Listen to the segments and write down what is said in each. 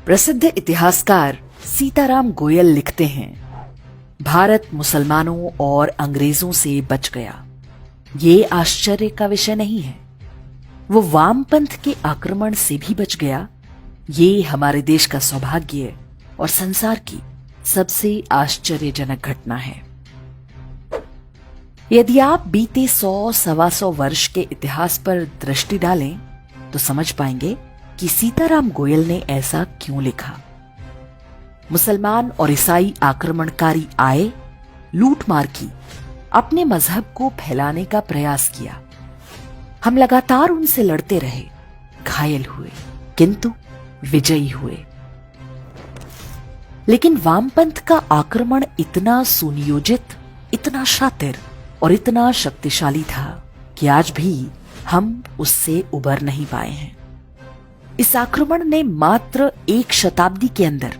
प्रसिद्ध इतिहासकार सीताराम गोयल लिखते हैं, भारत मुसलमानों और अंग्रेजों से बच गया। ये आश्चर्य का विषय नहीं है। वो वामपंथ के आक्रमण से भी बच गया। ये हमारे देश का सौभाग्य और संसार की सबसे आश्चर्यजनक घटना है। यदि आप बीते 100-125 वर्ष के इतिहास पर दृष्टि डालें तो समझ पाएंगे कि सीताराम गोयल ने ऐसा क्यों लिखा। मुसलमान और ईसाई आक्रमणकारी आए, लूटमार की, अपने मजहब को फैलाने का प्रयास किया। हम लगातार उनसे लड़ते रहे, घायल हुए, किंतु विजयी हुए। लेकिन वामपंथ का आक्रमण इतना सुनियोजित, इतना शातिर और इतना शक्तिशाली था कि आज भी हम उससे उबर नहीं पाए हैं। इस आक्रमण ने मात्र 1 शताब्दी के अंदर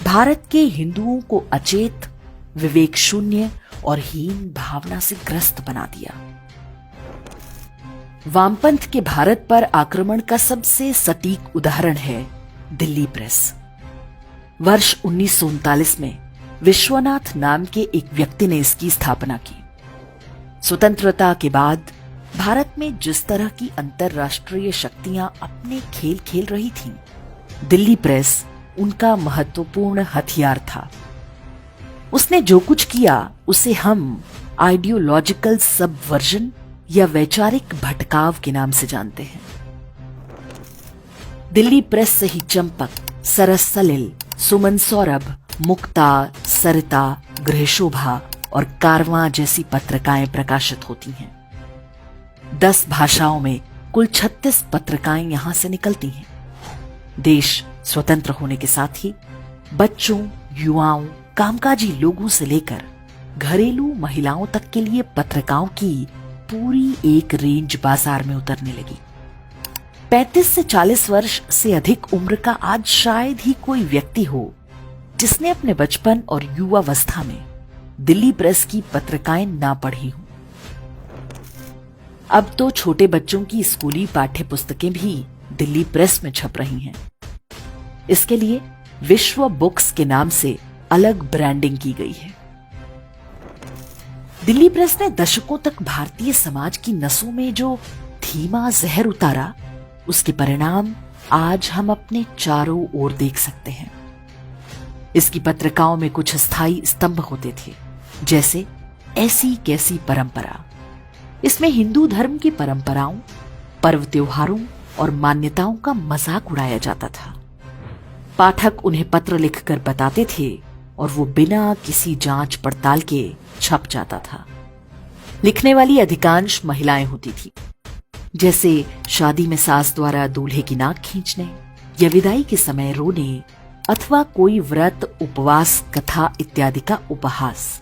भारत के हिंदुओं को अचेत, विवेक शून्य और हीन भावना से ग्रस्त बना दिया। वामपंथ के भारत पर आक्रमण का सबसे सटीक उदाहरण है दिल्ली प्रेस। वर्ष 1939 में विश्वनाथ नाम के एक व्यक्ति ने इसकी स्थापना की। स्वतंत्रता के बाद भारत में जिस तरह की अंतरराष्ट्रीय शक्तियां अपने खेल खेल रही थीं, दिल्ली प्रेस उनका महत्वपूर्ण हथियार था। उसने जो कुछ किया उसे हम आइडियोलॉजिकल सबवर्जन या वैचारिक भटकाव के नाम से जानते हैं। दिल्ली प्रेस से ही चंपक, सरस सलिल, सुमन सौरभ, मुक्ता, सरिता, गृहशोभा और कारवां जैसी पत्रिकाएं प्रकाशित होती हैं। 10 भाषाओं में कुल 36 पत्रिकाएं यहां से निकलती हैं। देश स्वतंत्र होने के साथ ही बच्चों, युवाओं, कामकाजी लोगों से लेकर घरेलू महिलाओं तक के लिए पत्रिकाओं की पूरी एक रेंज बाजार में उतरने लगी। 35 से 40 वर्ष से अधिक उम्र का आज शायद ही कोई व्यक्ति हो जिसने अपने बचपन और युवावस्था में दिल्ली प्रेस की पत्रिकाएं ना पढ़ी हों। अब तो छोटे बच्चों की स्कूली पाठ्य पुस्तकें भी दिल्ली प्रेस में छप रही हैं। इसके लिए विश्व बुक्स के नाम से अलग ब्रांडिंग की गई है। दिल्ली प्रेस ने दशकों तक भारतीय समाज की नसों में जो धीमा जहर उतारा, उसके परिणाम आज हम अपने चारों ओर देख सकते हैं। इसकी पत्रिकाओं में कुछ स्थायी स्तंभ होते थे, जैसे ऐसी कैसी परंपरा। इसमें हिंदू धर्म की परंपराओं, पर्व त्योहारों और मान्यताओं का मजाक उड़ाया जाता था। पाठक उन्हें पत्र लिखकर बताते थे और वो बिना किसी जांच पड़ताल के छप जाता था। लिखने वाली अधिकांश महिलाएं होती थी, जैसे शादी में सास द्वारा दूल्हे की नाक खींचने या विदाई के समय रोने अथवा कोई व्रत, उपवास, कथा इत्यादि का उपहास।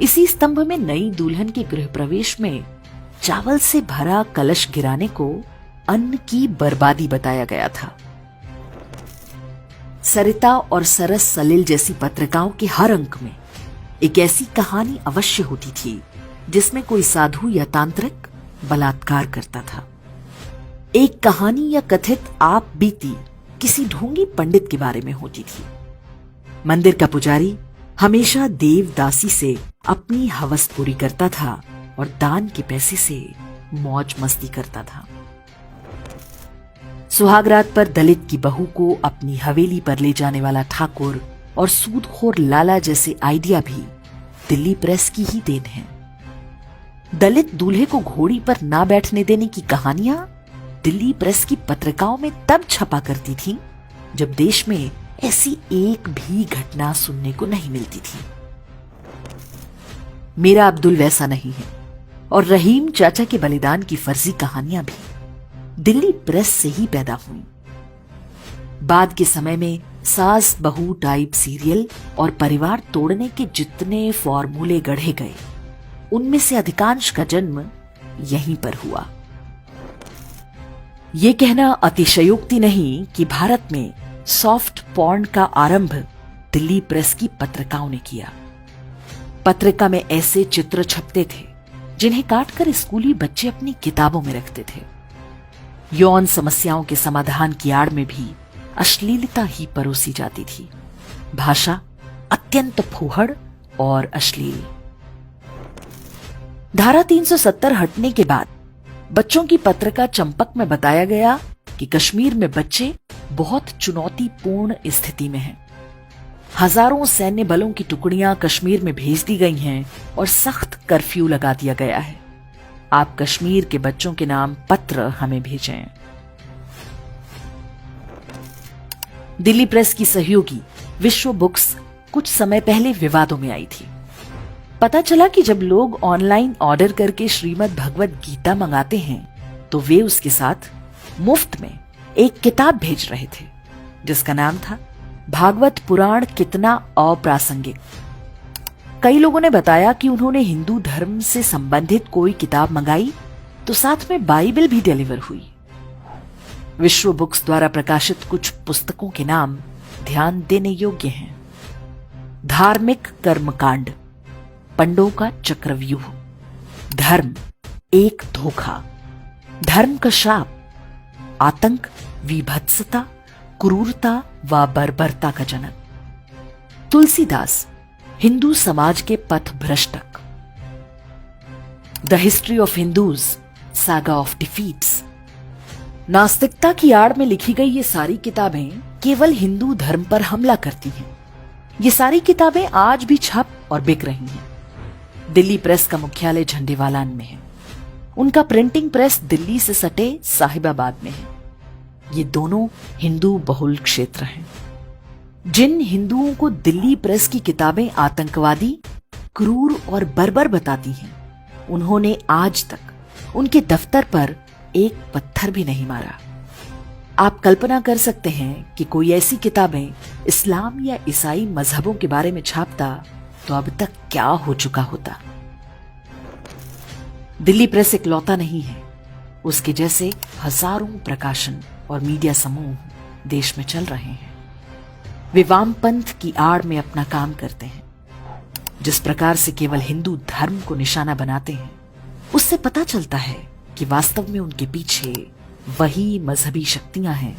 इसी स्तंभ में नई दुल्हन के गृह प्रवेश में चावल से भरा कलश गिराने को अन्न की बर्बादी बताया गया था। सरिता और सरस सलिल जैसी पत्रिकाओं के हर अंक में एक ऐसी कहानी अवश्य होती थी जिसमें कोई साधु या तांत्रिक बलात्कार करता था। एक कहानी या कथित आप बीती किसी ढोंगी पंडित के बारे में होती थी। मंदिर का पुजारी हमेशा देवदासी से अपनी हवस पूरी करता था और दान के पैसे से मौज मस्ती करता था। सुहागरात पर दलित की बहू को अपनी हवेली पर ले जाने वाला ठाकुर और सूदखोर लाला जैसे आइडिया भी दिल्ली प्रेस की ही देन है। दलित दूल्हे को घोड़ी पर ना बैठने देने की कहानियां दिल्ली प्रेस की पत्रिकाओं में तब छपा करती थी जब देश में ऐसी एक भी घटना सुनने को नहीं मिलती थी। मेरा अब्दुल वैसा नहीं है और रहीम चाचा के बलिदान की फर्जी कहानियां भी दिल्ली प्रेस से ही पैदा हुई। बाद के समय में सास बहू टाइप सीरियल और परिवार तोड़ने के जितने फॉर्मूले गढ़े गए, उनमें से अधिकांश का जन्म यहीं पर हुआ। यह कहना अतिशयोक्ति नहीं कि भारत में सॉफ्ट पॉर्न का आरंभ दिल्ली प्रेस की पत्रिकाओं ने किया। पत्रिका में ऐसे चित्र छपते थे जिन्हें काटकर स्कूली बच्चे अपनी किताबों में रखते थे। यौन समस्याओं के समाधान की आड़ में भी अश्लीलता ही परोसी जाती थी। भाषा अत्यंत फूहड़ और अश्लील। धारा 370 हटने के बाद बच्चों की पत्रिका चंपक में बताया गया कि कश्मीर में बच्चे बहुत चुनौतीपूर्ण स्थिति में हैं। हजारों सैन्य बलों की टुकड़ियां कश्मीर में भेज दी गई हैं और सख्त कर्फ्यू लगा दिया गया है। आप कश्मीर के बच्चों के नाम पत्र हमें भेजें। दिल्ली प्रेस की सहयोगी विश्व बुक्स कुछ समय पहले विवादों में आई थी। पता चला कि जब लोग ऑनलाइन ऑर्डर करके श्रीमद् भगवत गीता मंगाते हैं तो वे उसके साथ मुफ्त में एक किताब भेज रहे थे जिसका नाम था भागवत पुराण कितना अप्रासंगिक। कई लोगों ने बताया कि उन्होंने हिंदू धर्म से संबंधित कोई किताब मंगाई तो साथ में बाइबल भी डिलीवर हुई। विश्व बुक्स द्वारा प्रकाशित कुछ पुस्तकों के नाम ध्यान देने योग्य हैं। धार्मिक कर्मकांड, पंडों का चक्रव्यूह, धर्म एक धोखा, धर्म का शाप, आतंक, विभत्सता, क्रूरता व बर्बरता का जनक, तुलसीदास, हिंदू समाज के पथ भ्रष्टक, the history of Hindus, saga of defeats. नास्तिकता की आड़ में लिखी गई ये सारी किताबें केवल हिंदू धर्म पर हमला करती हैं। ये सारी किताबें आज भी छप और बिक रही हैं। दिल्ली प्रेस का मुख्यालय झंडेवालान में है। उनका प्रिंटिंग प्रेस दिल्ली से सटे साहिबाबाद में है। ये दोनों हिंदू बहुल क्षेत्र हैं। जिन हिंदुओं को दिल्ली प्रेस की किताबें आतंकवादी, क्रूर और बर्बर बताती हैं, उन्होंने आज तक उनके दफ्तर पर एक पत्थर भी नहीं मारा। आप कल्पना कर सकते हैं कि कोई ऐसी किताबें इस्लाम या ईसाई मजहबों के बारे में छापता तो अब तक क्या हो चुका होता। दिल्ली प्रेस इकलौता नहीं है। उसके जैसे हजारों प्रकाशन और मीडिया समूह देश में चल रहे हैं। वे वामपंथ की आड़ में अपना काम करते हैं। जिस प्रकार से केवल हिंदू धर्म को निशाना बनाते हैं, उससे पता चलता है कि वास्तव में उनके पीछे वही मजहबी शक्तियां हैं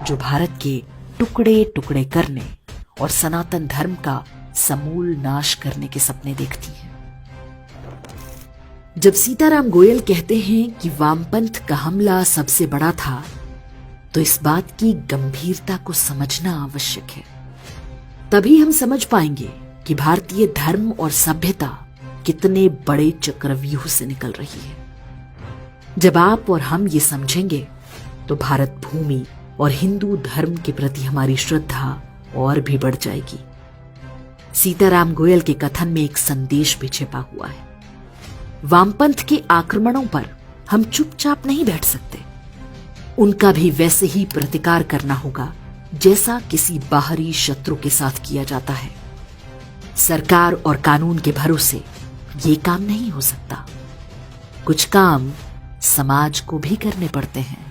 जो भारत के टुकड़े टुकड़े करने और सनातन धर्म का समूल नाश करने के सपने देखती हैं। जब सीताराम गोयल कहते हैं कि वामपंथ का हमला सबसे बड़ा था, तो इस बात की गंभीरता को समझना आवश्यक है। तभी हम समझ पाएंगे कि भारतीय धर्म और सभ्यता कितने बड़े चक्रव्यूह से निकल रही है। जब आप और हम ये समझेंगे तो भारत भूमि और हिंदू धर्म के प्रति हमारी श्रद्धा और भी बढ़ जाएगी। सीताराम गोयल के कथन में एक संदेश भी छिपा हुआ है। वामपंथ के आक्रमणों पर हम चुपचाप नहीं बैठ सकते। उनका भी वैसे ही प्रतिकार करना होगा जैसा किसी बाहरी शत्रु के साथ किया जाता है। सरकार और कानून के भरोसे ये काम नहीं हो सकता। कुछ काम समाज को भी करने पड़ते हैं।